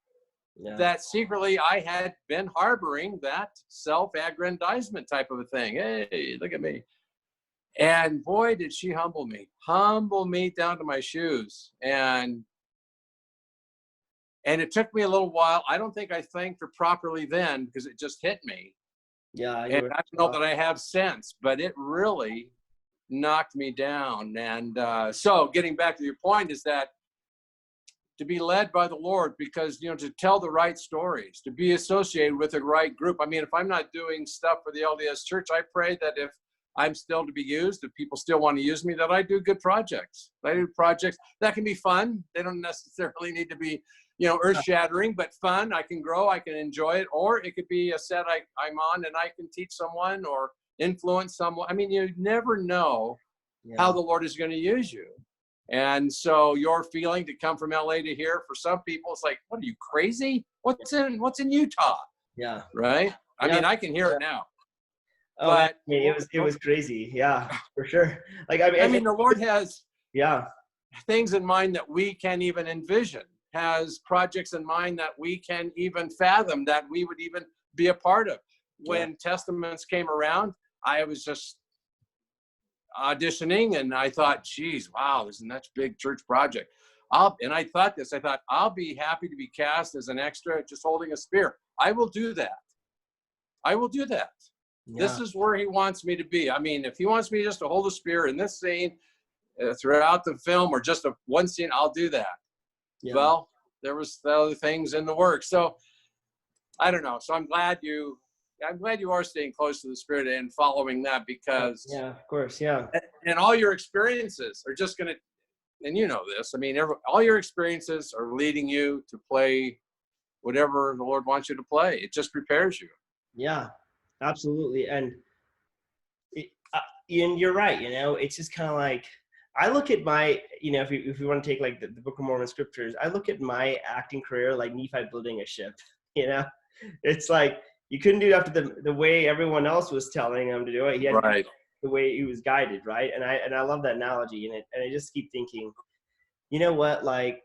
Yeah. that secretly I had been harboring that self-aggrandizement type of a thing. Hey, look at me. And boy, did she humble me down to my shoes. And it took me a little while. I don't think I thanked her properly then, because it just hit me. Yeah. And I don't know that I have since, but it really knocked me down. And so getting back to your point is that to be led by the Lord, because, to tell the right stories, to be associated with the right group. I mean, if I'm not doing stuff for the LDS Church, I pray that if I'm still to be used, if people still want to use me, that I do good projects. I do projects that can be fun. They don't necessarily need to be, earth-shattering, but fun. I can grow, I can enjoy it. Or it could be a set I'm on and I can teach someone or influence someone. I mean, you never know how the Lord is going to use you. And so your feeling to come from LA to here, for some people, it's like, what are you, crazy? What's in Utah? Yeah. Right? I mean, I can hear it now. Oh, but man, it was crazy. Yeah, for sure. Like, I mean, the Lord has yeah, things in mind that we can't even envision, has projects in mind that we can't even fathom, that we would even be a part of. When Testaments came around, I was just auditioning and I thought, geez, wow, this is a next big church project. I thought, I'll be happy to be cast as an extra, just holding a spear. I will do that. Yeah. This is where he wants me to be. I mean, if he wants me just to hold a spear in this scene throughout the film, or just one scene, I'll do that. Yeah. Well, there was the other things in the works. So I don't know. So I'm glad you are staying close to the Spirit and following that, because of course. Yeah. And all your experiences are just going to, and you know this, I mean, all your experiences are leading you to play whatever the Lord wants you to play. It just prepares you. Yeah, absolutely. And you're right. It's just kind of like, I look at my, if we want to take like the Book of Mormon scriptures, I look at my acting career like Nephi building a ship. It's like, you couldn't do it after the way everyone else was telling him to do it. He had to do it the way he was guided, right? And I love that analogy. And I just keep thinking, you know what? Like,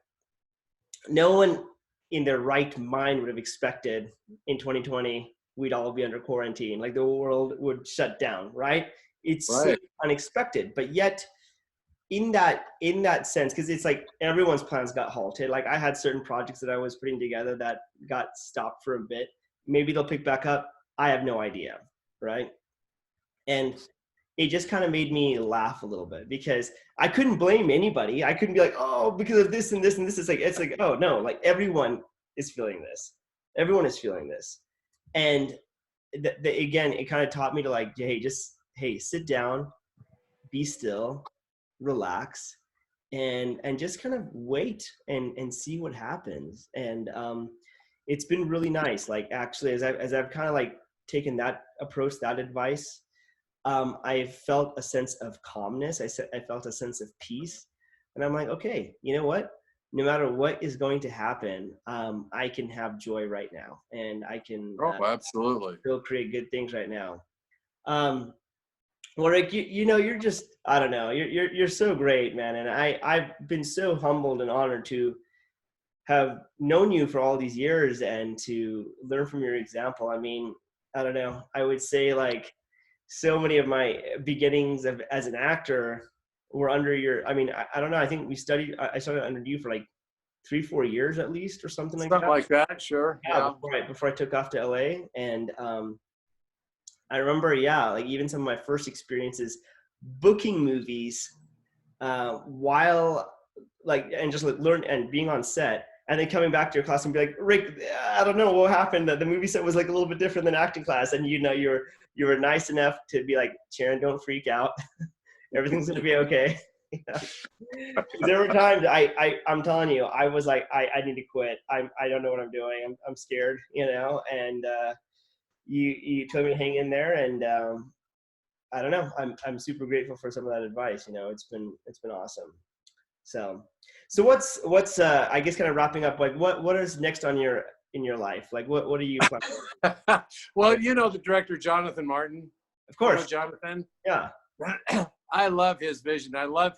no one in their right mind would have expected in 2020 we'd all be under quarantine. Like, the world would shut down, right? It's so unexpected, but yet in that sense, because it's like everyone's plans got halted. Like, I had certain projects that I was putting together that got stopped for a bit. Maybe they'll pick back up. I have no idea, right? And it just kind of made me laugh a little bit, because I couldn't blame anybody. I couldn't be like, oh, because of this and this and this. It's like, oh no, like, everyone is feeling this. Everyone is feeling this. And again, it kind of taught me to like, hey, sit down, be still, relax, and just kind of wait and see what happens. And it's been really nice. Like, actually, as I've kind of like taken that approach, that advice, I felt a sense of calmness. I felt a sense of peace, and I'm like, okay, you know what? No matter what is going to happen, I can have joy right now, and I can absolutely still create good things right now. Well, Rick, you're just, I don't know, you're so great, man. And I've been so humbled and honored to have known you for all these years and to learn from your example. I mean, I don't know, I would say like so many of my beginnings as an actor were under I mean, I don't know, I think I started under you for like 3-4 years at least, or something like that. Something like that, sure. Yeah. Before I took off to LA. And I remember, like even some of my first experiences booking movies while like, and just like learn and being on set, and then coming back to your class and be like, Rick, I don't know what happened. The movie set was like a little bit different than acting class. And you were nice enough to be like, Charan, don't freak out. Everything's going to be okay. Yeah. There were times I'm telling you, I was like, I need to quit. I don't know what I'm doing. I'm scared, and you told me to hang in there, and I don't know. I'm super grateful for some of that advice. It's been awesome. So what's I guess kind of wrapping up, like what is next in your life? Like what are you planning? Well, the director, Jonathan Martin. Of course. Jonathan. Yeah. I love his vision. I love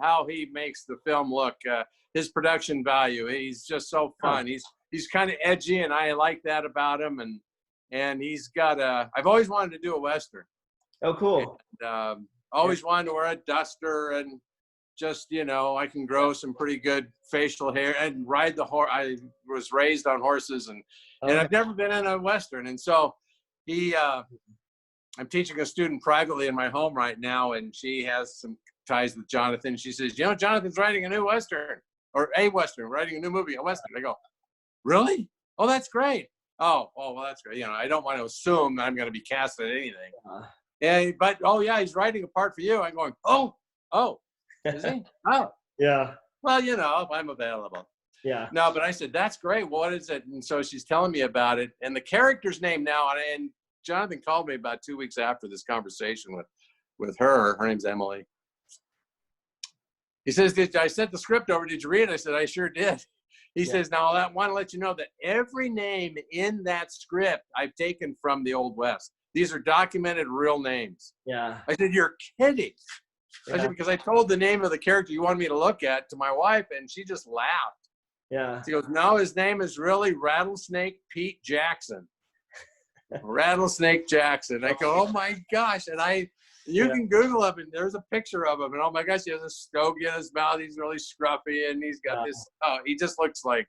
how he makes the film look, his production value. He's just so fun. He's kind of edgy, and I like that about him. And he's got I've always wanted to do a Western. Oh, cool. And, always wanted to wear a duster and just, I can grow some pretty good facial hair and ride the horse. I was raised on horses, and I've never been in a Western. And so I'm teaching a student privately in my home right now, and she has some ties with Jonathan. She says, Jonathan's writing a new Western, writing a new movie, a Western. I go, really? Oh, that's great. Oh, well, that's great. I don't want to assume that I'm going to be cast in anything. But he's writing a part for you. I'm going, oh, is he? Oh. Yeah. Well, if I'm available. Yeah. No, but I said, that's great. What is it? And so she's telling me about it. And the character's name now, and Jonathan called me about 2 weeks after this conversation with her. Her name's Emily. He says, I sent the script over. Did you read it? I said, I sure did. He says, now I want to let you know that every name in that script I've taken from the Old West. These are documented real names. Yeah. I said, you're kidding. Yeah. I said, because I told the name of the character you wanted me to look at to my wife, and she just laughed. Yeah. She goes, no, his name is really Rattlesnake Pete Jackson. Rattlesnake Jackson. I go, oh my gosh. And you can Google him, and there's a picture of him, and oh my gosh, he has a stogie in his mouth. He's really scruffy, and he's got this, he just looks like,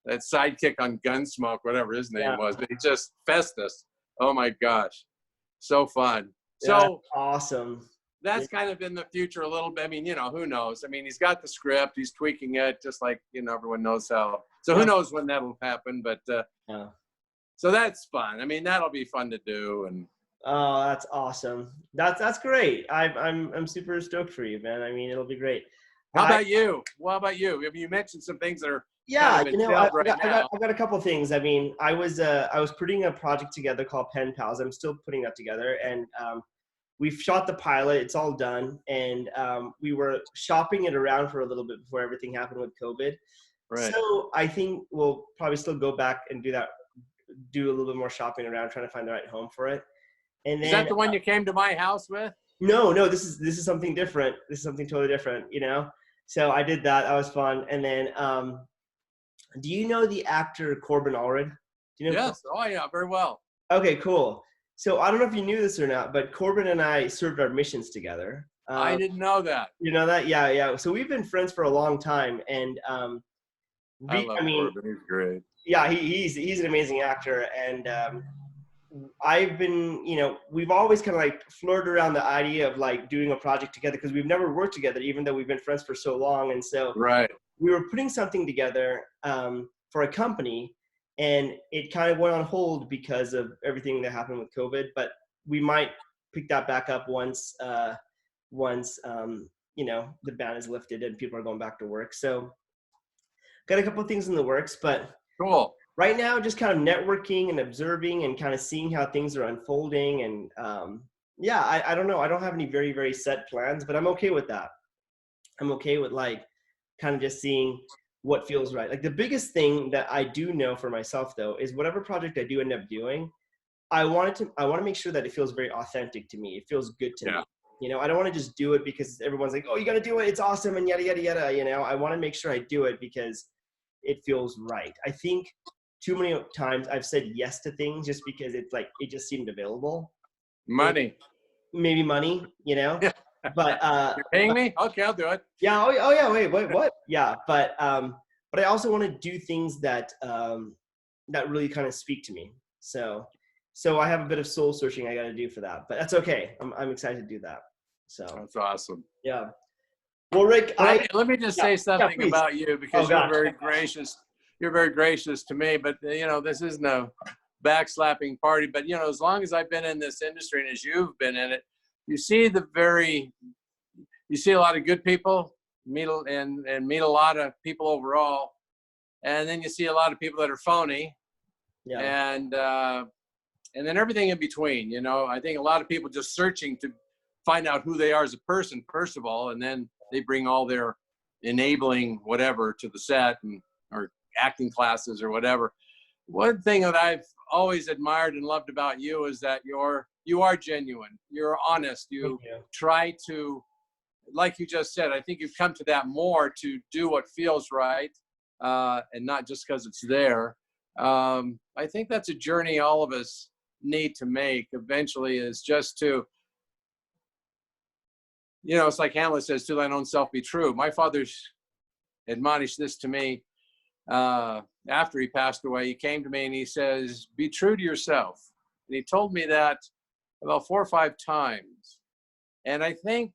that sidekick on Gunsmoke, whatever his name was, but he just Festus. Oh my gosh. So fun. So awesome. That's kind of in the future a little bit. I mean, who knows? I mean, he's got the script, he's tweaking it, just like, everyone knows how. So who knows when that'll happen, but so that's fun. I mean, that'll be fun to do. And oh, that's awesome. That's great. I'm super stoked for you, man. I mean, it'll be great. How about you? What about you? Have you mentioned some things that are I got a couple of things. I mean, I was putting a project together called Pen Pals. I'm still putting that together, and we've shot the pilot. It's all done, and we were shopping it around for a little bit before everything happened with COVID. Right. So I think we'll probably still go back and do a little bit more shopping around, trying to find the right home for it. And then, is that the one you came to my house with? No, this is something different. This is something totally different, So I did that. That was fun. And then, do you know the actor Corbin Allred? Do you know? Yes. Oh yeah, very well. Okay, cool. So I don't know if you knew this or not, but Corbin and I served our missions together. I didn't know that. You know that? Yeah. So we've been friends for a long time, and I love Corbin. He's great. Yeah, he's an amazing actor, and I've been, we've always kind of like flirted around the idea of like doing a project together because we've never worked together, even though we've been friends for so long. And so we were putting something together for a company, and it kind of went on hold because of everything that happened with COVID. But we might pick that back up once the ban is lifted and people are going back to work. So got a couple of things in the works, but cool. Right now, just kind of networking and observing and kind of seeing how things are unfolding. And I don't know. I don't have any very, very set plans, but I'm okay with that. I'm okay with like kind of just seeing what feels right. Like the biggest thing that I do know for myself though, is whatever project I do end up doing, I want to make sure that it feels very authentic to me. It feels good to me. I don't want to just do it because everyone's like, oh, you got to do it. It's awesome. And yada, yada, yada. I want to make sure I do it because it feels right. I think too many times I've said yes to things just because it's like, it just seemed available. Money. Maybe money, but, you're paying me? Okay, I'll do it. Yeah. Oh yeah. Wait, what? Yeah. But I also want to do things that really kind of speak to me. So I have a bit of soul searching I got to do for that, but that's okay. I'm excited to do that. So that's awesome. Yeah. Well, Rick, let me just say something about you because you're very gracious. You're very gracious to me, but this is no backslapping party. But as long as I've been in this industry and as you've been in it, you see you see a lot of good people, meet a lot of people overall, and then you see a lot of people that are phony, and then everything in between. You know, I think a lot of people just searching to find out who they are as a person, first of all, and then they bring all their enabling whatever to the set or acting classes or whatever. One thing that I've always admired and loved about you is that you are genuine. You're honest. You try to, like you just said, I think you've come to that more to do what feels right, and not just because it's there. I think that's a journey all of us need to make eventually, is just to, you know, it's like Hamlet says, to thine own self be true. My father's admonished this to me after he passed away. He came to me and he says, be true to yourself. And he told me that about 4 or 5 times. And I think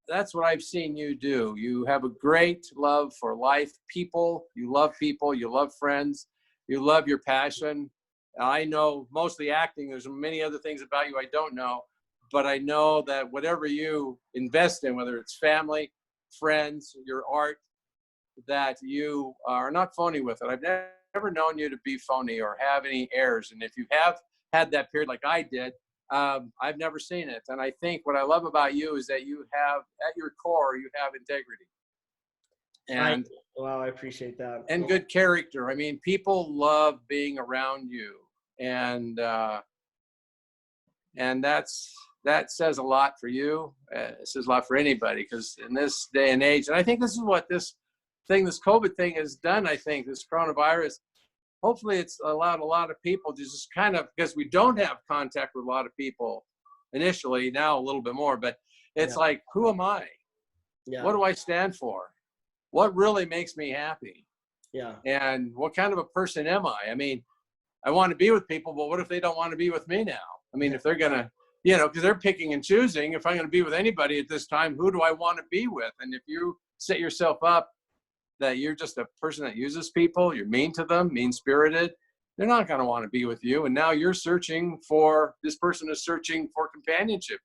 that's what I've seen you do. You have a great love for life, people. You love people. You love friends. You love your passion. I know mostly acting. There's many other things about you I don't know. But I know that whatever you invest in, whether it's family, friends, your art, that you are not phony with it. I've never known you to be phony or have any airs. And if you have had that period like I did, I've never seen it. And I think what I love about you is that you have, at your core, you have integrity. And I appreciate that. And good character. I mean, people love being around you. And that says a lot for you. It says a lot for anybody, because in this day and age, and I think this is what this COVID thing has done. I think this coronavirus, hopefully it's allowed a lot of people to just kind of, because we don't have contact with a lot of people initially, now a little bit more, but it's like, who am I? What do I stand for? What really makes me happy? And what kind of a person am I? I mean, I want to be with people, but what if they don't want to be with me now? I mean, if they're going to, you know, because they're picking and choosing, if I'm going to be with anybody at this time, who do I want to be with? And if you set yourself up that you're just a person that uses people, you're mean to them, mean-spirited, they're not going to want to be with you. And now you're searching for, this person is searching for companionship.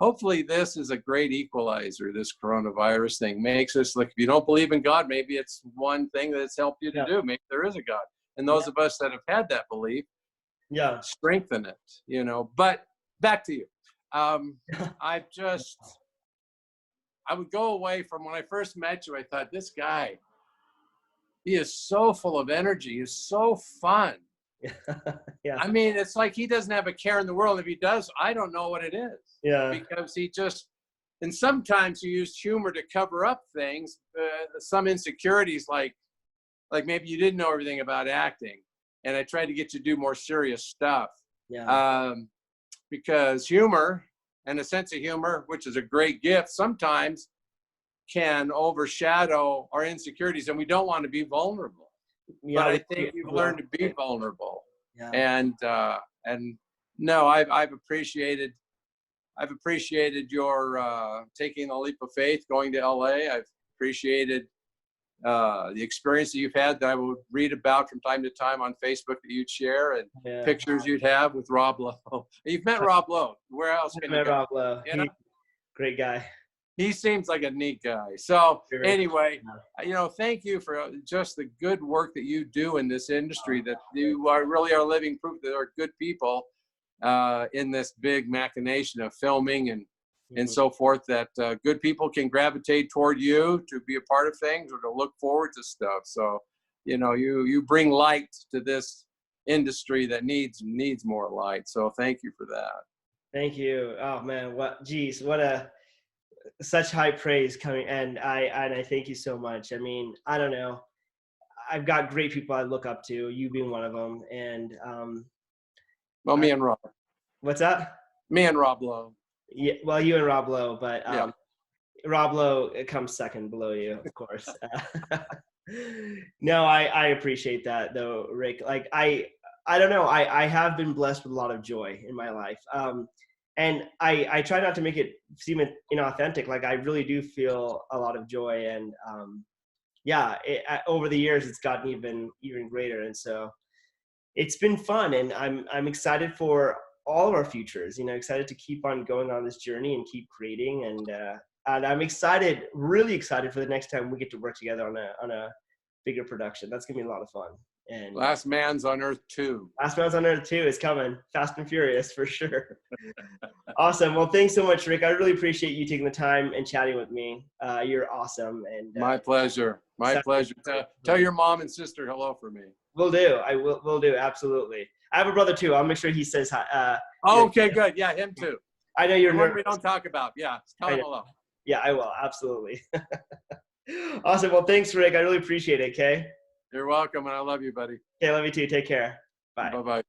Hopefully this is a great equalizer. This coronavirus thing makes us, like, if you don't believe in God, maybe it's one thing that it's helped you to do. Maybe there is a God. And those of us that have had that belief, strengthen it, you know. But back to you. I would go away from, when I first met you, I thought, this guy, he is so full of energy. He's so fun. I mean, it's like he doesn't have a care in the world. If he does, I don't know what it is. Because he just, and sometimes you use humor to cover up things, some insecurities, like maybe you didn't know everything about acting. And I tried to get you to do more serious stuff. Because humor and a sense of humor, which is a great gift, sometimes can overshadow our insecurities, and we don't want to be vulnerable. But I think you've learned to be vulnerable. And no, I've appreciated your taking the leap of faith, going to LA. I've appreciated the experience that you've had that I would read about from time to time on Facebook that you'd share, and pictures you'd have with Rob Lowe. You've met Rob Lowe. Where else can you go? Rob Lowe. Great guy. He seems like a neat guy. So anyway, you know, thank you for just the good work that you do in this industry, that you really are living proof that there are good people in this big machination of filming and so forth, that good people can gravitate toward you to be a part of things or to look forward to stuff. So, you know, you bring light to this industry that needs more light. So thank you for that. Thank you. Oh man, such high praise coming, and I thank you so much. I mean, I don't know, I've got great people I look up to, you being one of them, and well, me and Rob. What's that? Me and Rob Lowe. Yeah, well, you and Rob Lowe, but Rob Lowe comes second below you, of course. No, I appreciate that though, Rick. Like I don't know, I have been blessed with a lot of joy in my life. And I try not to make it seem inauthentic. Like I really do feel a lot of joy, and over the years it's gotten even greater. And so it's been fun, and I'm excited for all of our futures. You know, excited to keep on going on this journey and keep creating. And and I'm excited, really excited for the next time we get to work together on a bigger production. That's gonna be a lot of fun. And Last Man's on Earth 2. Last Man's on Earth 2 is coming, Fast and Furious for sure. Awesome. Well, thanks so much, Rick. I really appreciate you taking the time and chatting with me. You're awesome. And my pleasure. My pleasure. Tell your mom and sister hello for me. Will do. I will do. Absolutely. I have a brother too. I'll make sure he says hi. Okay, good. Yeah, him too. I know you're the one we don't talk about. Yeah, tell him hello. Yeah, I will. Absolutely. Awesome. Well, thanks, Rick. I really appreciate it. Okay. You're welcome, and I love you, buddy. Okay, love you too. Take care. Bye. Bye-bye.